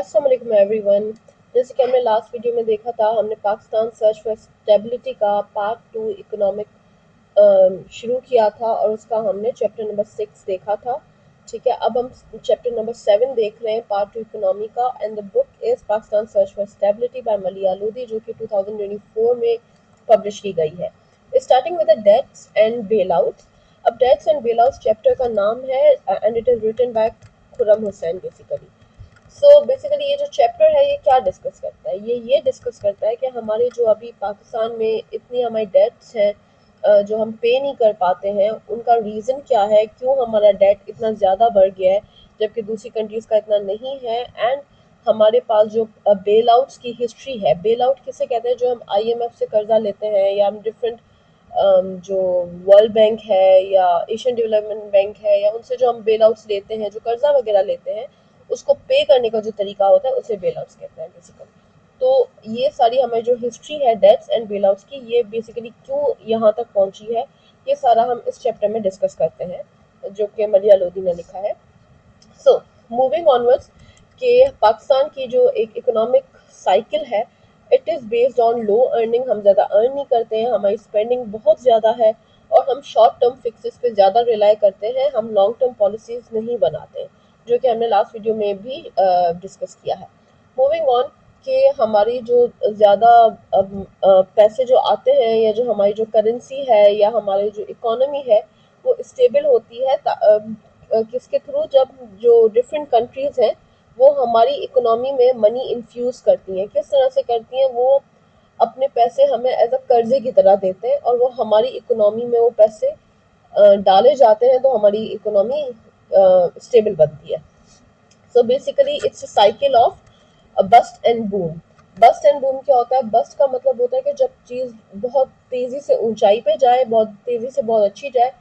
अस्सलाम वालेकुम एवरीवन। जैसे कि हमने लास्ट वीडियो में देखा था, हमने पाकिस्तान सर्च फॉर स्टेबिलिटी का पार्ट 2 इकोनॉमिक शुरू किया था और उसका हमने चैप्टर नंबर 6 देखा था। ठीक है, अब हम चैप्टर नंबर 7 देख रहे हैं, पार्ट 2 इकोनॉमी का। And the book is Pakistan search for stability by मलिया लोधी, जो कि 2024 में पब्लिश की गई है। Starting with the dates and bail outs. अब dates and bail outs chapter का नाम है and it is written by Khurram Husain basically. So basically ये जो चैप्टर है ये क्या डिस्कस करता है, ये डिस्कस करता है कि हमारे जो अभी पाकिस्तान में इतनी हमारी डेट्स हैं जो हम पे नहीं कर पाते हैं, उनका रीज़न क्या है, क्यों हमारा डेट इतना ज़्यादा बढ़ गया है जबकि दूसरी कंट्रीज़ का इतना नहीं है। एंड हमारे पास जो बेल आउट्स की हिस्ट्री है, बेल आउट किसे कहते हैं, जो हम IMF से कर्जा लेते हैं या हम डिफरेंट जो वर्ल्ड बैंक है या एशियन डेवलपमेंट बैंक है या उनसे जो हम बेल आउट्स लेते हैं, जो कर्जा वगैरह लेते हैं, उसको पे करने का जो तरीका होता है उसे बेल आउट्स कहते हैं बेसिकली। तो ये सारी हमारी जो हिस्ट्री है डेट्स एंड बेल आउट्स की, ये बेसिकली क्यों यहाँ तक पहुँची है, ये सारा हम इस चैप्टर में डिस्कस करते हैं, जो कि मलिया लोधी ने लिखा है। सो मूविंग ऑनवर्ड्स, कि पाकिस्तान की जो एक इकोनॉमिक साइकिल है, it is based on low earning. हम ज़्यादा अर्न नहीं करते हैं, हमारी स्पेंडिंग बहुत ज़्यादा है और हम शॉर्ट टर्म फिक्सेस पे ज़्यादा रिलाई करते हैं, हम लॉन्ग टर्म पॉलिसीज़ नहीं बनाते हैं, जो कि हमने लास्ट वीडियो में भी डिस्कस किया है। मूविंग ऑन, कि हमारी जो ज़्यादा पैसे जो आते हैं या जो हमारी जो करेंसी है या हमारी जो इकोनॉमी है वो स्टेबल होती है किसके थ्रू, जब जो डिफरेंट कंट्रीज़ हैं वो हमारी इकोनॉमी में मनी इन्फ्यूज़ करती हैं। किस तरह से करती हैं, वो अपने पैसे हमें एज अ कर्जे की तरह देते हैं और वो हमारी इकोनॉमी में वो पैसे डाले जाते हैं, तो हमारी इकोनॉमी स्टेबल बनती है। So basically it's a cycle of bast and boom. Bast and boom क्या होता है? बस्ट का मतलब होता है कि जब चीज़ बहुत तेज़ी से ऊंचाई पे जाए, बहुत तेज़ी से बहुत अच्छी जाए।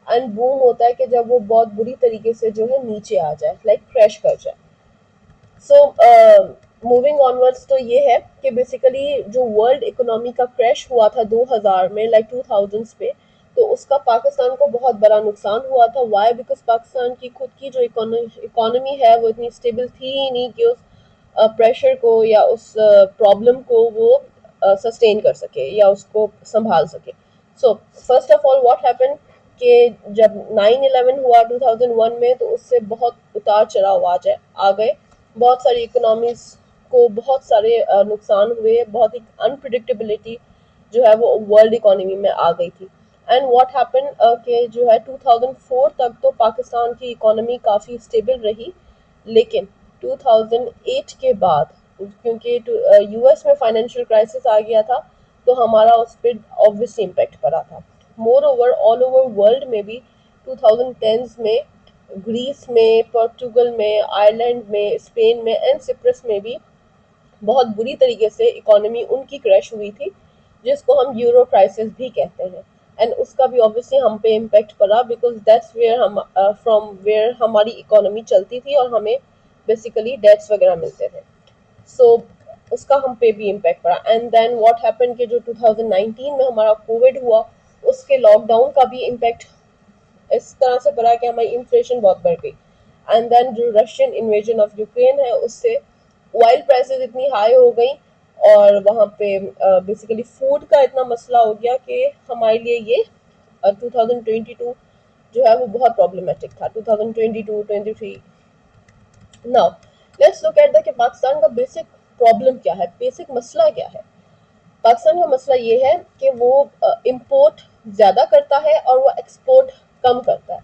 एंड बूम होता है कि जब वो बहुत बुरी तरीके से जो है नीचे आ जाए, लाइक क्रैश कर जाए। सो मूविंग ऑनवर्ड्स, तो ये है कि बेसिकली जो वर्ल्ड इकोनॉमी का क्रैश हुआ था 2000 में, लाइक 2000s पे, तो उसका पाकिस्तान को बहुत बड़ा नुकसान हुआ था। वाई? बिकॉज पाकिस्तान की खुद की जो इकोनॉमी है वो इतनी स्टेबल थी ही नहीं कि उस प्रेशर को या उस प्रॉब्लम को वो सस्टेन कर सके या उसको संभाल सके। So first of all what happen, कि जब 9/11 हुआ 2001 में, तो उससे बहुत उतार चढ़ाव आ गए। बहुत सारी इकोनॉमीज को बहुत सारे नुकसान हुए, बहुत ही अनप्रिडिक्टेबिलिटी जो है वो वर्ल्ड इकोनॉमी में आ गई थी। एंड व्हाट हैपन कि जो है 2004 तक तो पाकिस्तान की इकोनॉमी काफ़ी स्टेबल रही, लेकिन 2008 के बाद, क्योंकि US में फाइनेंशियल क्राइसिस आ गया था, तो हमारा उस पर ऑब्वियसली इम्पेक्ट पड़ा था। More over all over world में भी 2010s में ग्रीस में, पोर्टुगल में, आयरलैंड में, स्पेन में एंड सिप्रस में भी बहुत बुरी तरीके से इकोनॉमी उनकी क्रैश हुई थी, जिसको हम यूरो क्राइसिस भी कहते हैं। एंड उसका भी ऑब्वियसली हम पे इम्पेक्ट पड़ा, बिकॉज दैट्स वेयर हम फ्रॉम वेयर हमारी इकोनॉमी चलती थी और हमें बेसिकली डेट्स वगैरह मिलते थे। सो उसका हम पे भी इम्पेक्ट पड़ा। एंड देन व्हाट हैपन कि जो 2019 में हमारा कोविड हुआ, उसके लॉकडाउन का भी इम्पेक्ट इस तरह से पड़ा कि हमारी इन्फ्लेशन बहुत बढ़ गई। एंड देन जो रशियन इन्वेजन ऑफ यूक्रेन है, उससे ऑयल प्राइसेस इतनी हाई हो गई और वहाँ पे बेसिकली फूड का इतना मसला हो गया कि हमारे लिए ये 2022 जो है वो बहुत प्रॉब्लमेटिक था। 2022-23 now let's look at the कि पाकिस्तान का बेसिक प्रॉब्लम क्या है, बेसिक मसला क्या है। पाकिस्तान का मसला ये है कि वो इम्पोर्ट ज़्यादा करता है और वो एक्सपोर्ट कम करता है।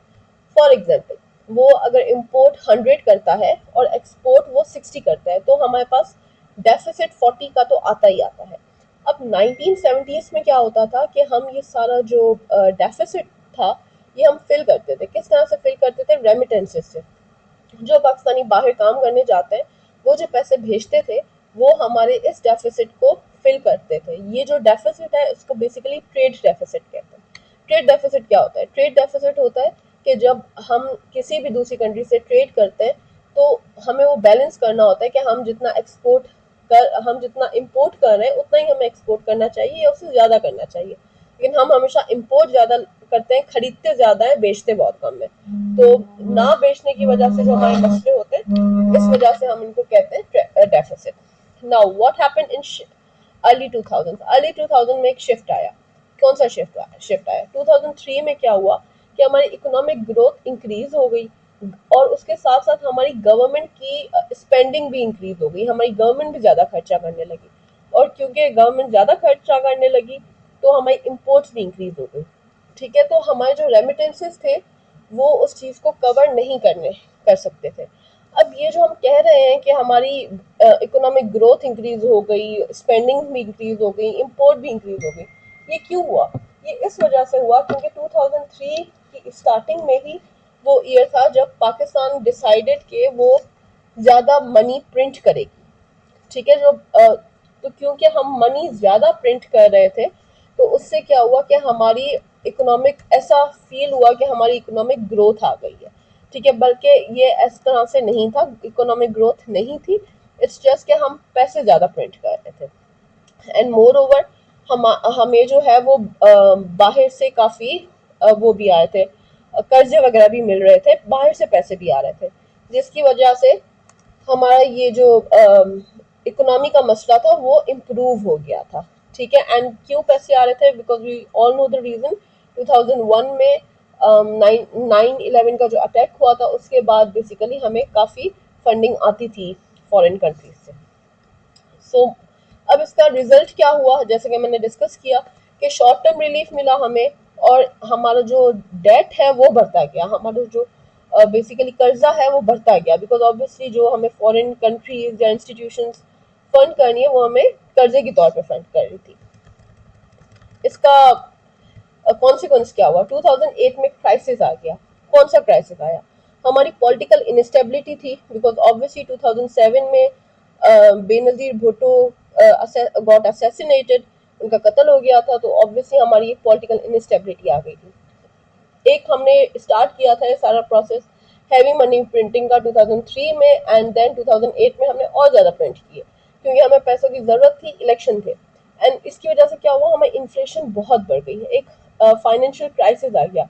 फॉर एग्जाम्पल, वो अगर इम्पोर्ट 100 करता है और एक्सपोर्ट वो 60 करता है, तो हमारे पास डेफिसिट 40 का तो आता ही आता है। अब 1970s में क्या होता था कि हम ये सारा जो डेफिसिट था ये हम फिल करते थे। किस तरह से फिल करते थे? रेमिटेंसेस से। जो पाकिस्तानी बाहर काम करने जाते हैं, वो जो पैसे भेजते थे, वो हमारे इस डेफिसिट को फिल करते थे। ये जो डेफिसिट है उसको बेसिकली ट्रेड डेफिसिट कहते हैं। ट्रेड डेफिसिट क्या होता है? ट्रेड डेफिसिट होता है कि जब हम किसी भी दूसरी कंट्री से ट्रेड करते हैं, तो हमें वो बैलेंस करना होता है कि हम जितना इम्पोर्ट कर रहे हैं उतना ही हमें एक्सपोर्ट करना चाहिए या उससे ज़्यादा करना चाहिए। लेकिन हम हमेशा इम्पोर्ट ज़्यादा करते हैं, खरीदते ज़्यादा है, बेचते बहुत कम है। तो ना बेचने की वजह से जो हमारे मसले होते हैं, इस वजह से हम इनको कहते हैं deficit. Now what happened in early 2000, early 2000 में एक शिफ्ट आया। कौन सा शिफ्ट आया 2003 में? क्या हुआ कि हमारी इकोनॉमिक ग्रोथ इंक्रीज हो गई और उसके साथ साथ हमारी गवर्नमेंट की स्पेंडिंग भी इंक्रीज हो गई, हमारी गवर्नमेंट भी ज़्यादा खर्चा करने लगी। और क्योंकि गवर्नमेंट ज़्यादा खर्चा करने लगी तो हमारी इम्पोर्ट्स भी इंक्रीज हो गई। ठीक है, तो हमारे जो रेमिटेंसेस थे वो उस चीज़ को कवर नहीं कर सकते थे। अब ये जो हम कह रहे हैं कि हमारी इकोनॉमिक ग्रोथ इंक्रीज हो गई, स्पेंडिंग भी इंक्रीज हो गई, इम्पोर्ट भी इंक्रीज हो गई, ये क्यों हुआ? ये इस वजह से हुआ क्योंकि 2003 की स्टार्टिंग में ही वो ईयर था जब पाकिस्तान डिसाइडेड कि वो ज़्यादा मनी प्रिंट करेगी। ठीक है, तो क्योंकि हम मनी ज़्यादा प्रिंट कर रहे थे तो उससे क्या हुआ कि हमारी इकोनॉमिक, ऐसा फील हुआ कि हमारी इकोनॉमिक ग्रोथ आ गई है। ठीक है, बल्कि ये इस तरह से नहीं था, इकोनॉमिक ग्रोथ नहीं थी, इट्स जस्ट कि हम पैसे ज़्यादा प्रिंट कर रहे थे। एंड मोर ओवर हमें जो है वो बाहर से काफ़ी वो भी आए थे, कर्जे वगैरह भी मिल रहे थे, बाहर से पैसे भी आ रहे थे, जिसकी वजह से हमारा ये जो इकोनॉमी का मसला था वो इम्प्रूव हो गया था। ठीक है, एंड क्यों पैसे आ रहे थे? Because we all know the reason. 2001 में 9/11 का जो अटैक हुआ था उसके बाद बेसिकली हमें काफ़ी फंडिंग आती थी फॉरेन कंट्रीज से। सो अब इसका रिजल्ट क्या हुआ, जैसे कि मैंने डिस्कस किया कि शॉर्ट टर्म रिलीफ मिला हमें और हमारा जो डेट है वो बढ़ता गया, हमारा जो बेसिकली कर्जा है वो बढ़ता गया, बिकॉज ऑब्वियसली जो हमें फॉरेन कंट्रीज या इंस्टीट्यूशंस फंड करनी है वो हमें कर्जे के तौर पे फंड कर रही थी। इसका कॉन्सिक्वेंस क्या हुआ? 2008 में क्राइसिस आ गया। कौन सा क्राइसिस आया? हमारी पॉलिटिकल इनस्टेबिलिटी थी, बिकॉज ऑब्वियसली 2007 में बेनजीर भुट्टो गॉट असैसिनेटेड, उनका कत्ल हो गया था, तो ऑब्वियसली हमारी पॉलिटिकल इनस्टेबिलिटी आ गई थी। एक हमने स्टार्ट किया था ये सारा प्रोसेस हैवी मनी प्रिंटिंग का 2003 में, एंड देन 2008 में हमने और ज़्यादा प्रिंट किए क्योंकि हमें पैसों की ज़रूरत थी, इलेक्शन थे। एंड इसकी वजह से क्या हुआ, हमें इन्फ्लेशन बहुत बढ़ गई है, एक फाइनेंशियल क्राइसिस आ गया।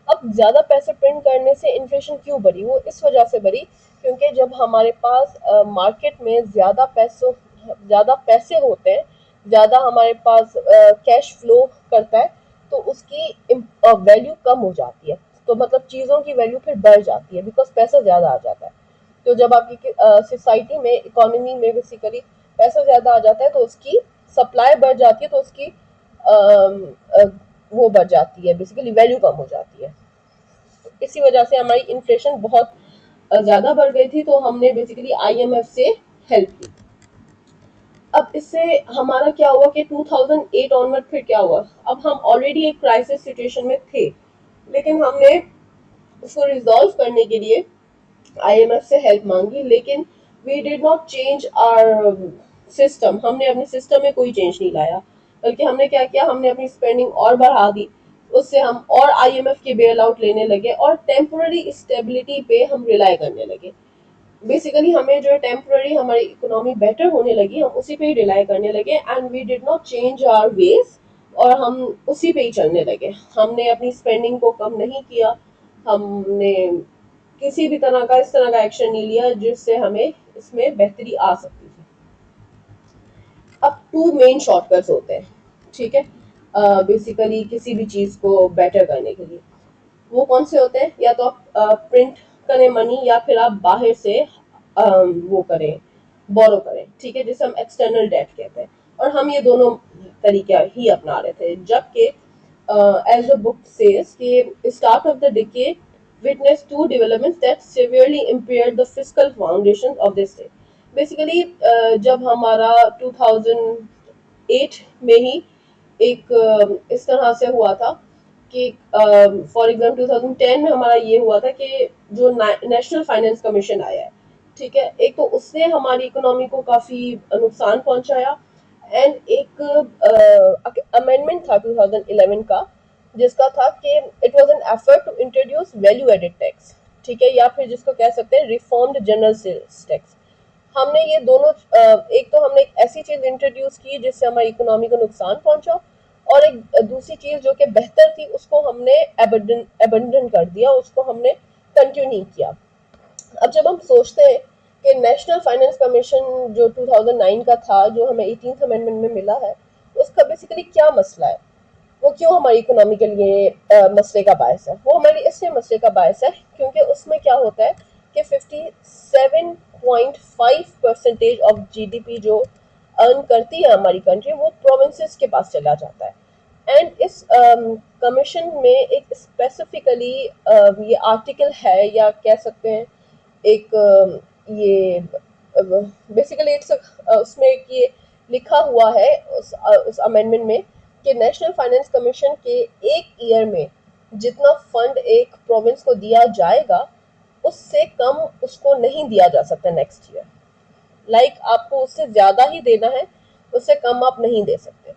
अब ज़्यादा पैसे प्रिंट करने से इन्फ्लेशन क्यों बढ़ी? वो इस वजह से बढ़ी क्योंकि जब हमारे पास मार्केट में ज़्यादा पैसे होते हैं, ज़्यादा हमारे पास कैश फ्लो करता है, तो उसकी वैल्यू कम हो जाती है। तो मतलब चीज़ों की वैल्यू फिर बढ़ जाती है बिकॉज पैसा ज़्यादा आ जाता है। तो जब आपकी सोसाइटी में, इकोनॉमी में बेसिकली पैसा ज़्यादा आ जाता है तो उसकी सप्लाई बढ़ जाती है, तो उसकी अम, अ, वो बढ़ जाती है, बेसिकली वैल्यू कम हो जाती है। इसी वजह से हमारी इन्फ्लेशन बहुत ज़्यादा बढ़ गई थी, तो हमने बेसिकली आईएमएफ से हेल्प ली। अब इससे हमारा क्या हुआ कि 2008 ऑनवर्ड फिर क्या हुआ, अब हम ऑलरेडी एक क्राइसिस सिचुएशन में थे, लेकिन हमने उसको रिजॉल्व करने के लिए आईएमएफ से हेल्प मांगी, लेकिन we did not change our system, हमने अपने सिस्टम में कोई चेंज नहीं लाया, बल्कि हमने क्या किया, हमने अपनी स्पेंडिंग और बढ़ा दी, उससे हम और आईएमएफ के बेल आउट लेने लगे और टेम्पोररी स्टेबिलिटी पे हम रिलाई करने लगे। बेसिकली हमें जो टेम्पररी हमारी इकोनॉमी बेटर होने लगी, हम उसी पे ही रिलाई करने लगे and we did not change our ways, और हम उसी पे ही चलने लगे। हमने अपनी स्पेंडिंग को कम नहीं किया, हमने किसी भी तरह का इस तरह का एक्शन नहीं लिया जिससे हमें इसमें बेहतरी आ सकती थी। अब टू मेन शॉर्टकट्स होते हैं, ठीक है, बेसिकली किसी भी चीज़ को बेटर करने के लिए। वो कौन से होते हैं? या तो आप प्रिंट करें मनी, या फिर आप बाहर से वो करें, बोरो करें, ठीक है, जिसे हम एक्सटर्नल डेट कहते हैं। और हम ये दोनों तरीके ही अपना रहे थे, जबकि एज द बुक सेज कि start of the decade witnessed two developments that severely impaired the fiscal foundations of the state. Basically, जब हमारा 2008 में ही एक इस तरह से हुआ था कि फॉर एग्जाम्पल 2010 में हमारा ये हुआ था कि जो नेशनल फाइनेंस कमीशन आया है, ठीक है, एक तो उसने हमारी इकोनॉमी को काफ़ी नुकसान पहुंचाया, एंड एक अमेंडमेंट था 2011 का जिसका था कि it was an effort to introduce value added tax, ठीक है, या फिर जिसको कह सकते हैं रिफॉर्म्ड जनरल सेल्स टैक्स। हमने ये दोनों एक तो हमने एक ऐसी चीज इंट्रोड्यूस की जिससे हमारी इकोनॉमी को नुकसान पहुंचा, और एक दूसरी चीज जो कि बेहतर थी उसको हमने एबंडन कर दिया, उसको हमने कंटिन्यू नहीं किया। अब जब हम सोचते हैं कि नेशनल फाइनेंस कमीशन जो 2009 का था, जो हमें 18th अमेंडमेंट में मिला है, उसका बेसिकली क्या मसला है, वो क्यों हमारी इकोनॉमी के लिए मसले का बायस है? वो हमारे इसलिए मसले का बायस है क्योंकि उसमें क्या होता है कि 57.5% ऑफ जीडीपी जो अर्न करती है हमारी कंट्री, वो प्रोविंसेस के पास चला जाता है। एंड इस कमीशन में एक स्पेसिफिकली ये आर्टिकल है, या कह सकते हैं एक ये बेसिकली इट्स उसमें एक ये लिखा हुआ है उस अमेंडमेंट में कि नेशनल फाइनेंस कमीशन के एक ईयर में जितना फंड एक प्रोविंस को दिया जाएगा, उससे कम उसको नहीं दिया जा सकता नेक्स्ट ईयर। आपको उससे ज्यादा ही देना है, उससे कम आप नहीं दे सकते।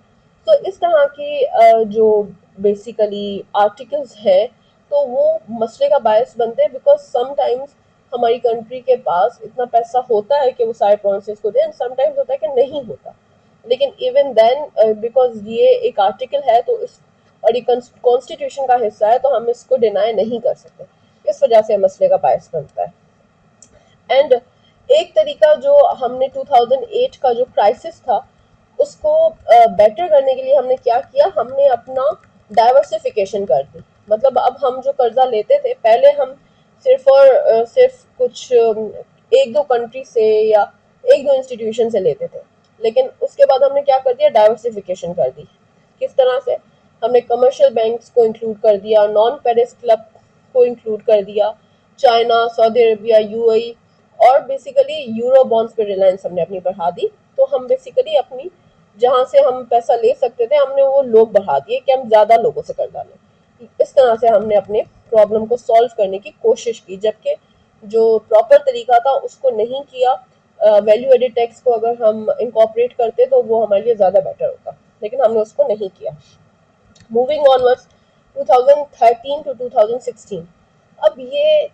तो इस तरह की जो बेसिकली आर्टिकल्स है, तो वो मसले का बायस बनते हैं, बिकॉज समटाइम्स हमारी कंट्री के पास इतना पैसा होता है कि वो सारे प्रोविंसेस को दे, एंड समटाइम्स होता है कि नहीं होता। लेकिन इवन देन बिकॉज ये एक आर्टिकल है, तो इस और ये कॉन्स्टिट्यूशन का हिस्सा है, तो हम इसको डिनाई नहीं कर सकते। इस वजह से मसले का बायस बनता है। एंड एक तरीका जो हमने 2008 का जो क्राइसिस था उसको बेटर करने के लिए हमने क्या किया, हमने अपना डाइवर्सिफिकेशन कर दी। मतलब अब हम जो कर्जा लेते थे पहले, हम सिर्फ और सिर्फ कुछ एक दो कंट्री से या एक दो इंस्टीट्यूशन से लेते थे, लेकिन उसके बाद हमने क्या कर दिया, डाइवर्सिफिकेशन कर दी। किस तरह से? हमने कमर्शियल बैंक्स को इंक्लूड कर दिया, नॉन पेरिस क्लब को इंक्लूड कर दिया, चाइना, सऊदी अरेबिया, यूएई, और बेसिकली यूरो बॉन्ड्स पे रिलायंस हमने अपनी बढ़ा दी। तो हम बेसिकली अपनी जहां से हम पैसा ले सकते थे, हमने वो लोग बढ़ा दिए कि हम ज्यादा लोगों से कर्जा लें। इस तरह से हमने अपने प्रॉब्लम को सॉल्व करने की कोशिश की, जबकि जो प्रॉपर तरीका था उसको नहीं किया। वैल्यू एडेड टैक्स को अगर हम इंकॉर्पोरेट करते तो वो हमारे लिए ज्यादा बेटर होता, लेकिन हमने उसको नहीं किया। मूविंग ऑनवर्ड्स 2013 टू 2016, अब ये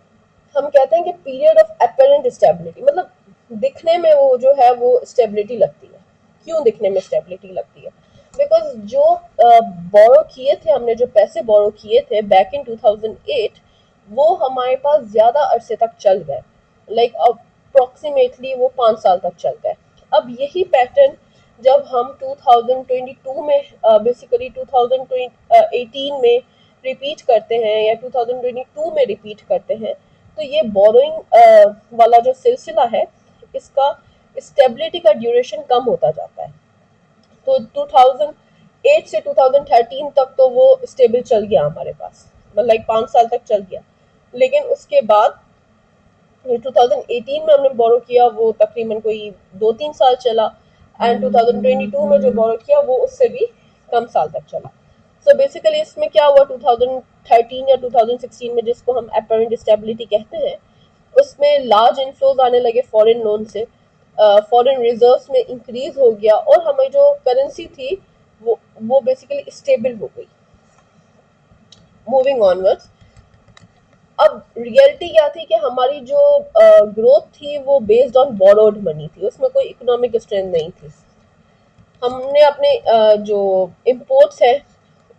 हम कहते हैं कि पीरियड ऑफ अपरेंट स्टेबिलिटी, मतलब दिखने में वो जो है वो स्टेबिलिटी लगती है। क्यों दिखने में स्टेबिलिटी लगती है? बिकॉज जो बोरो किए थे हमने, जो पैसे बोरो किए थे बैक इन 2008, वो हमारे पास ज्यादा अरसे तक चल गए। अप्रोक्सीमेटली वो 5 साल तक चल गए। अब यही पैटर्न जब हम 2022 में बेसिकली 2018 में रिपीट करते हैं या 2022 में रिपीट करते हैं, तो ये बोरोइंग वाला जो सिलसिला है, इसका स्टेबिलिटी का ड्यूरेशन कम होता जाता है। तो 2008 से 2013 तक तो वो स्टेबल चल गया हमारे पास, मतलब 5 साल तक चल गया। लेकिन उसके बाद 2018 में हमने बोरो किया, वो तकरीबन कोई 2-3 साल चला। एंड 2022 में जो बोरो किया वो उससे भी कम साल तक चला। सो बेसिकली इसमें क्या हुआ, 2013 या 2016 में, जिसको हम अपरेंट स्टेबिलिटी कहते हैं, उसमें लार्ज इनफ्लोज आने लगे फॉरेन लोन से, फॉरेन रिजर्व्स में इंक्रीज हो गया, और हमारी जो करेंसी थी वो बेसिकली स्टेबल हो गई। मूविंग ऑनवर्ड्स, अब रियलिटी क्या थी कि हमारी जो ग्रोथ थी वो बेस्ड ऑन बोरोड मनी थी, उसमें कोई इकोनॉमिक स्ट्रेंथ नहीं थी। हमने अपने जो इम्पोर्ट्स हैं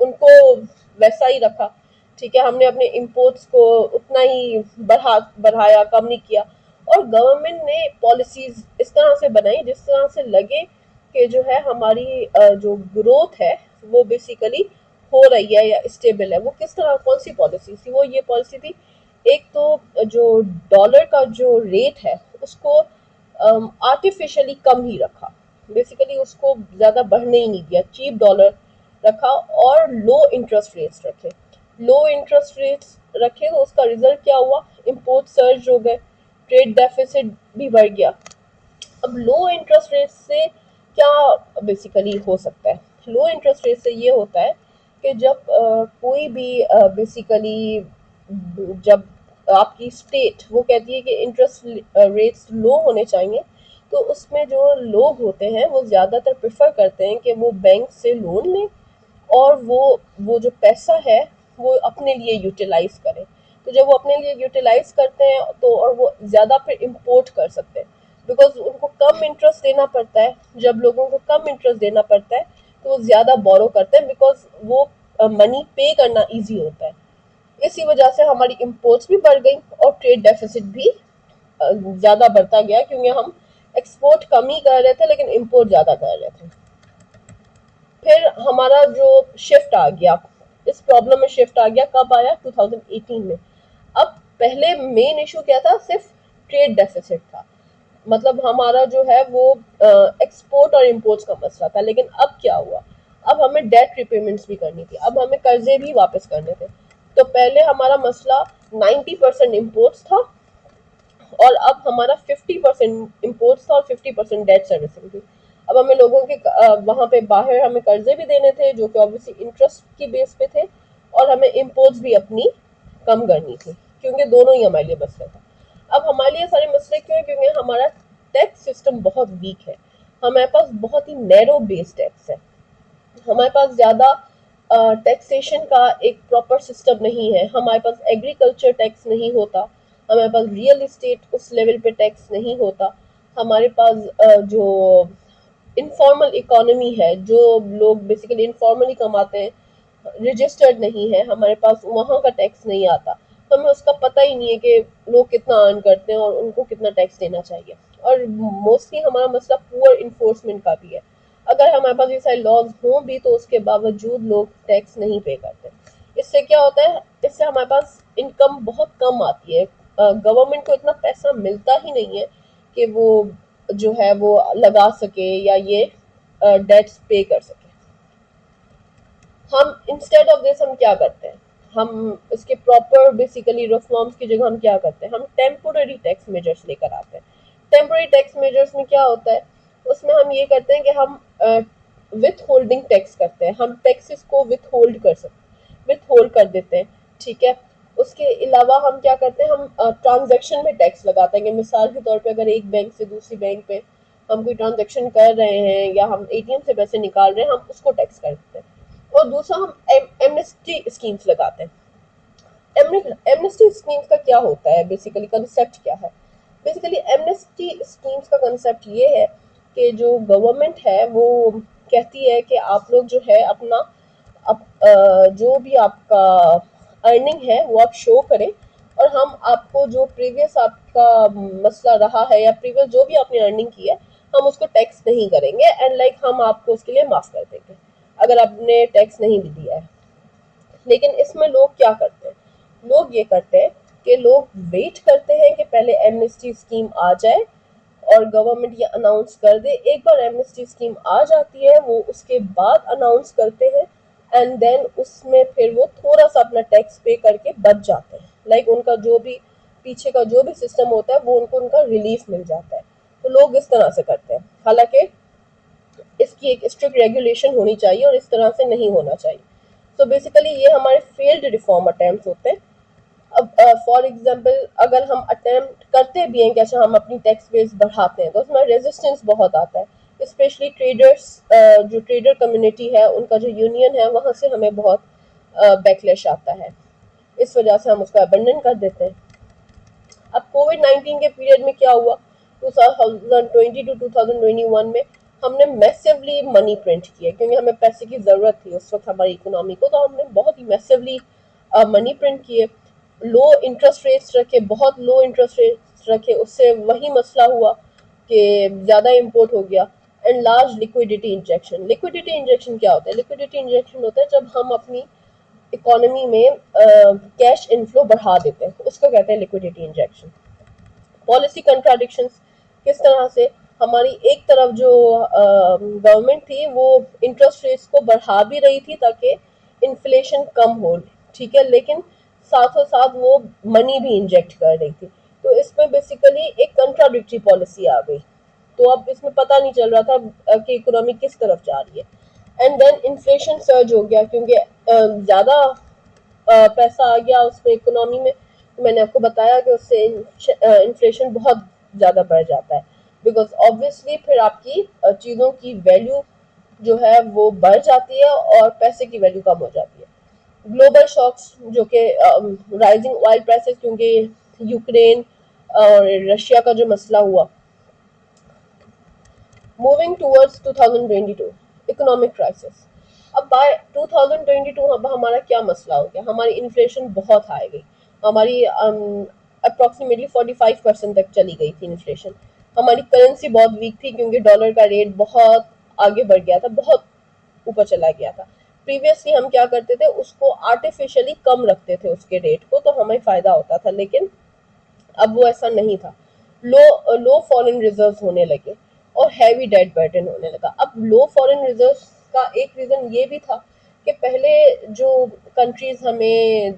उनको वैसा ही रखा, ठीक है, हमने अपने इम्पोर्ट्स को उतना ही बढ़ाया, कम नहीं किया। और गवर्नमेंट ने पॉलिसीज इस तरह से बनाई जिस तरह से लगे कि जो है हमारी जो ग्रोथ है वो बेसिकली हो रही है या स्टेबल है। वो किस तरह, कौन सी पॉलिसी थी? वो ये पॉलिसी थी, एक तो जो डॉलर का जो रेट है उसको आर्टिफिशियली कम ही रखा, बेसिकली उसको ज़्यादा बढ़ने ही नहीं दिया, चीप डॉलर रखा, और लो इंटरेस्ट रेट्स रखे। लो इंटरेस्ट रेट्स रखे तो उसका रिजल्ट क्या हुआ, इम्पोर्ट सर्ज हो गए, ट्रेड डेफिसिट भी बढ़ गया। अब लो इंटरेस्ट रेट से क्या बेसिकली हो सकता है? लो इंटरेस्ट रेट से ये होता है कि जब कोई भी बेसिकली जब आपकी स्टेट वो कहती है कि इंटरेस्ट रेट्स लो होने चाहिए, तो उसमें जो लोग होते हैं वो ज़्यादातर प्रेफर करते हैं कि वो बैंक से लोन लें, और वो जो पैसा है वो अपने लिए यूटिलाइज करें। तो जब वो अपने लिए यूटिलाइज करते हैं तो और वो ज़्यादा फिर इम्पोर्ट कर सकते हैं, बिकॉज उनको कम इंटरेस्ट देना पड़ता है। जब लोगों को कम इंटरेस्ट देना पड़ता है तो वो ज़्यादा बोरो करते हैं बिकॉज वो मनी पे करना ईजी होता है। इसी वजह से हमारी इम्पोर्ट्स भी बढ़ गई और ट्रेड डेफिसिट भी ज़्यादा बढ़ता गया, क्योंकि हम एक्सपोर्ट कम ही कर रहे थे लेकिन इम्पोर्ट ज़्यादा कर रहे थे। फिर हमारा जो शिफ्ट आ गया, इस प्रॉब्लम में शिफ्ट आ गया, कब आया? 2018 में। अब पहले मेन इशू क्या था? सिर्फ ट्रेड डेफिसिट था, मतलब हमारा जो है वो एक्सपोर्ट और इम्पोर्ट्स का मसला था। लेकिन अब क्या हुआ? अब हमें डेट रिपेमेंट्स भी करनी थी, अब हमें कर्जे भी वापस करने थे। तो पहले हमारा मसला 90% इम्पोर्ट्स था और अब हमारा 50% इम्पोर्ट्स था और 50% डेट सर्विसिंग थी। अब हमें लोगों के वहाँ पे बाहर हमें कर्जे भी देने थे जो कि ऑब्वियसली इंटरेस्ट की बेस पे थे, और हमें इम्पोर्ट्स भी अपनी कम करनी थी, क्योंकि दोनों ही हमारे लिए मसले था। अब हमारे लिए सारे मसले क्यों है? क्योंकि हमारा टैक्स सिस्टम बहुत वीक है, हमारे पास बहुत ही नैरो बेस टैक्स है, हमारे पास ज़्यादा टैक्सेशन का एक प्रॉपर सिस्टम नहीं है, हमारे पास एग्रीकल्चर टैक्स नहीं होता, हमारे पास रियल इस्टेट उस लेवल पे टैक्स नहीं होता, हमारे पास जो इनफॉर्मल इकोनॉमी है, जो लोग बेसिकली इनफॉर्मली कमाते हैं, रजिस्टर्ड नहीं है, हमारे पास वहाँ का टैक्स नहीं आता, तो हमें उसका पता ही नहीं है कि लोग कितना अर्न करते हैं और उनको कितना टैक्स देना चाहिए। और मोस्टली हमारा मसला पुअर इन्फोर्समेंट का भी है, अगर हमारे पास ये सारे लॉज हों भी तो उसके बावजूद लोग टैक्स नहीं पे करते। इससे क्या होता है? इससे हमारे पास इनकम बहुत कम आती है, गवर्नमेंट को इतना पैसा मिलता ही नहीं है कि वो जो है वो लगा सके या ये डेट्स पे कर सके। हम इंस्टेड ऑफ दिस हम क्या करते हैं? हम इसके प्रॉपर बेसिकली रिफॉर्म्स की जगह हम क्या करते हैं? हम टेम्पोररी टैक्स मेजर्स लेकर आते हैं। टेम्पोररी टैक्स मेजर्स में क्या होता है? उसमें हम ये करते हैं कि हम विथ होल्डिंग टैक्स करते हैं, हम टैक्सेस को विथ होल्ड कर सकते, विथ होल्ड कर देते हैं, ठीक है। उसके अलावा हम क्या करते हैं? हम ट्रांजैक्शन में टैक्स लगाते हैं कि मिसाल के तौर पे अगर एक बैंक से दूसरी बैंक पे हम कोई ट्रांजैक्शन कर रहे हैं या हम एटीएम से पैसे निकाल रहे हैं, हम उसको टैक्स करते हैं। और दूसरा हम एमनेस्टी स्कीम्स लगाते हैं। एमनेस्टी स्कीम्स का क्या होता है? बेसिकली कंसेप्ट क्या है? बेसिकली एमनेस्टी स्कीम्स का कंसेप्ट ये है कि जो गवर्नमेंट है वो कहती है कि आप लोग जो है अपना जो भी आपका अर्निंग है वो आप शो करें, और हम आपको जो प्रीवियस आपका मसला रहा है या प्रीवियस जो भी आपने अर्निंग की है, हम उसको टैक्स नहीं करेंगे, एंड लाइक हम आपको उसके लिए माफ कर देंगे अगर आपने टैक्स नहीं भी दिया है। लेकिन इसमें लोग क्या करते हैं? लोग ये करते हैं कि लोग वेट करते हैं कि पहले एमनेस्टी स्कीम आ जाए और गवर्नमेंट ये अनाउंस कर दे। एक बार एमनेस्टी स्कीम आ जाती है वो उसके बाद अनाउंस करते हैं, एंड देन उसमें फिर वो थोड़ा सा अपना टैक्स पे करके बच जाते हैं, लाइक उनका जो भी पीछे का जो भी सिस्टम होता है वो उनको उनका रिलीफ मिल जाता है। तो लोग इस तरह से करते हैं, हालांकि इसकी एक स्ट्रिक्ट रेगुलेशन होनी चाहिए और इस तरह से नहीं होना चाहिए। तो बेसिकली ये हमारे फेल्ड रिफॉर्म अटेम्प्ट होते हैं। अब फॉर एग्जांपल अगर हम अटेम्प्ट करते भी हैं कि अच्छा हम अपनी टैक्स बेस बढ़ाते हैं, तो उसमें रेजिस्टेंस बहुत आता है, स्पेशली ट्रेडर्स, जो ट्रेडर कम्युनिटी है उनका जो यूनियन है वहाँ से हमें बहुत बैकलैश आता है, इस वजह से हम उसको अबंडन कर देते हैं। अब कोविड-19 के पीरियड में क्या हुआ? 2020 टू 2021 में हमने मैसिवली मनी प्रिंट किए, क्योंकि हमें पैसे की ज़रूरत थी उस वक्त हमारी इकोनॉमी को, तो हमने बहुत ही मैसिवली मनी प्रिंट किए, लो इंटरेस्ट रेट्स रखे, बहुत लो इंटरेस्ट रेट्स रखे। उससे वही मसला हुआ कि ज़्यादा इम्पोर्ट हो गया। And large liquidity injection. Liquidity injection क्या होता है? लिक्विडिटी इंजेक्शन होता है जब हम अपनी इकोनॉमी में कैश इनफ्लो बढ़ा देते हैं, उसको कहते हैं लिक्विडिटी इंजेक्शन। पॉलिसी कंट्राडिक्शंस किस तरह से? हमारी एक तरफ जो गवर्नमेंट थी वो इंटरेस्ट रेट्स को बढ़ा भी रही थी ताकि इन्फ्लेशन कम हो, ठीक है, लेकिन साथों साथ वो मनी भी इंजेक्ट कर रही थी। तो इसमें बेसिकली एक कंट्राडिक्टरी पॉलिसी आ गई, तो अब इसमें पता नहीं चल रहा था कि इकोनॉमी किस तरफ जा रही है। एंड देन इन्फ्लेशन सर्ज हो गया, क्योंकि ज़्यादा पैसा आ गया उसमें इकोनॉमी में। मैंने आपको बताया कि उससे इन्फ्लेशन बहुत ज़्यादा बढ़ जाता है, बिकॉज ऑब्वियसली फिर आपकी चीज़ों की वैल्यू जो है वो बढ़ जाती है और पैसे की वैल्यू कम हो जाती है। ग्लोबल शॉक्स जो कि राइजिंग ऑयल प्राइसेस, क्योंकि यूक्रेन और रशिया का जो मसला हुआ। Moving towards 2022, economic crisis. अब बाय 2022 अब हमारा क्या मसला हो गया, हमारी इन्फ्लेशन बहुत हाई गई, हमारी अप्रॉक्सीमेटली 45% तक चली गई थी इन्फ्लेशन। हमारी करेंसी बहुत वीक थी क्योंकि डॉलर का रेट बहुत आगे बढ़ गया था, बहुत ऊपर चला गया था। प्रीवियसली हम क्या करते थे, उसको आर्टिफिशियली कम रखते थे उसके रेट को, तो हमें फ़ायदा होता था, लेकिन अब वो ऐसा नहीं था। लो फॉरेन रिजर्व्स होने लगे और हैवी डेट बर्डन होने लगा। अब लो फॉरेन रिजर्व्स का एक रीज़न ये भी था कि पहले जो कंट्रीज हमें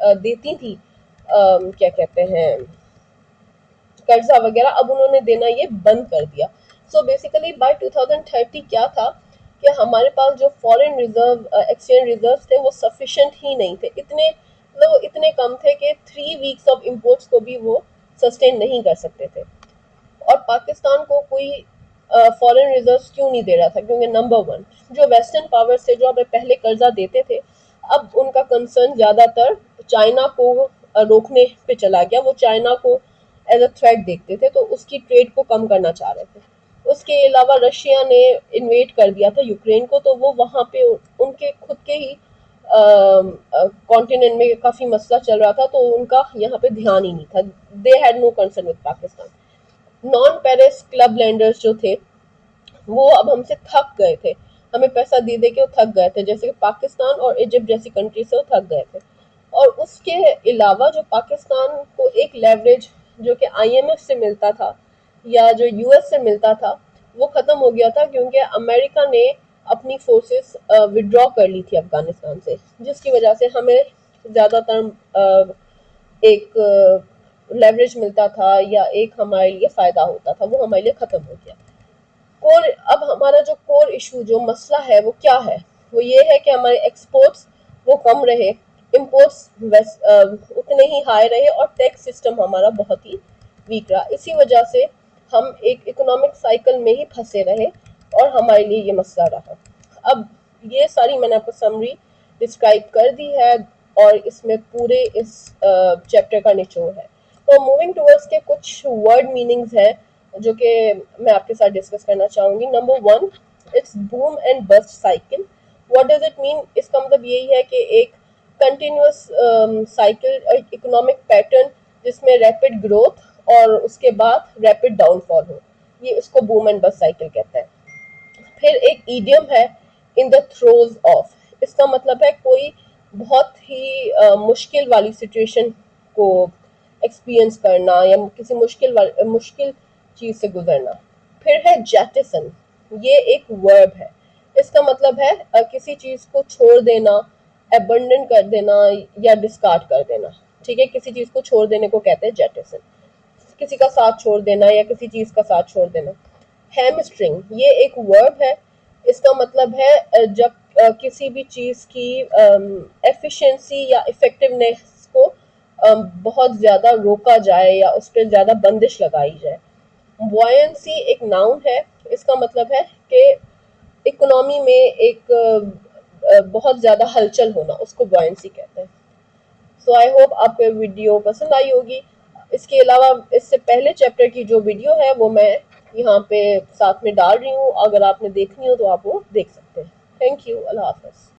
देती थी, क्या कहते हैं, कर्जा वगैरह, अब उन्होंने देना ये बंद कर दिया। सो बेसिकली बाय 2030 क्या था कि हमारे पास जो फॉरेन रिजर्व एक्सचेंज रिजर्व थे वो सफिशिएंट ही नहीं थे, इतने मतलब वो इतने कम थे कि 3 वीक्स ऑफ इम्पोर्ट्स को भी वो सस्टेन नहीं कर सकते थे। और पाकिस्तान को कोई फॉरेन रिजर्व्स क्यों नहीं दे रहा था, क्योंकि नंबर वन, जो वेस्टर्न पावर्स थे जो हमें पहले कर्जा देते थे, अब उनका कंसर्न ज़्यादातर चाइना को रोकने पे चला गया। वो चाइना को एज अ थ्रेट देखते थे, तो उसकी ट्रेड को कम करना चाह रहे थे। उसके अलावा रशिया ने इन्वेट कर दिया था यूक्रेन को, तो वो वहाँ पे उनके खुद के ही कॉन्टिनेंट में काफ़ी मसला चल रहा था, तो उनका यहाँ पे ध्यान ही नहीं था। They had no concern with Pakistan. Non Paris Club lenders जो थे वो अब हमसे थक गए थे, हमें पैसा दे दे के वो थक गए थे, जैसे कि पाकिस्तान और इजिप्ट जैसी कंट्री से वो थक गए थे। और उसके अलावा जो पाकिस्तान को एक लेवरेज जो कि आईएमएफ से मिलता था या जो यूएस से मिलता था, वो ख़त्म हो गया था, क्योंकि अमेरिका ने अपनी फोर्सेस विड्रॉ कर ली थी अफगानिस्तान से, जिसकी वजह से हमें ज़्यादातर एक लेवरेज मिलता था या एक हमारे लिए फ़ायदा होता था, वो हमारे लिए ख़त्म हो गया। कोर अब हमारा जो कोर इशू जो मसला है वो क्या है, वो ये है कि हमारे एक्सपोर्ट्स वो कम रहे, इम्पोर्ट्स उतने ही हाई रहे, और टैक्स सिस्टम हमारा बहुत ही वीक रहा। इसी वजह से हम एक इकोनॉमिक साइकिल में ही फंसे रहे और हमारे लिए ये मसला रहा। अब ये सारी मैंने आपको समरी डिस्क्राइब कर दी है और इसमें पूरे इस चैप्टर का निचोड़ है। तो मूविंग टूवर्ड्स के कुछ वर्ड मीनिंग्स हैं जो कि मैं आपके साथ डिस्कस करना चाहूँगी। Number one, it's boom and bast cycle. What does it mean? इसका मतलब यही है कि एक कंटिन्यूस साइकिल, इकोनॉमिक पैटर्न जिसमें रैपिड ग्रोथ और उसके बाद रैपिड डाउनफॉल हो, ये इसको बूम एंड बस्ट साइकिल कहते हैं। फिर एक ईडियम है, इन द थ्रोज ऑफ। इसका मतलब है कोई बहुत ही मुश्किल वाली सिचुएशन को एक्सपीरियंस करना या किसी मुश्किल चीज से गुजरना। फिर है जेटिसन, ये एक वर्ब है। इसका मतलब है किसी चीज को छोड़ देना, अबंडन कर देना या डिस्कार्ड कर देना। ठीक है, किसी चीज को छोड़ देने को कहते हैं जेटिसन, किसी का साथ छोड़ देना या किसी चीज का साथ छोड़ देना। हैमस्ट्रिंग, ये एक वर्ब है। इसका मतलब है जब किसी भी चीज की एफिशिएंसी या इफेक्टिवनेस को बहुत ज्यादा रोका जाए या उस पर ज्यादा बंदिश लगाई जाए। बुआयंसी एक नाउन है। इसका मतलब है कि इकोनॉमी में एक बहुत ज्यादा हलचल होना, उसको बुआयंसी कहते हैं। सो आई होप आपको वीडियो पसंद आई होगी। इसके अलावा इससे पहले चैप्टर की जो वीडियो है वो मैं यहाँ पे साथ में डाल रही हूँ, अगर आपने देखनी हो तो आप वो देख सकते हैं। थैंक यू, अल्लाह हाफ़िज़।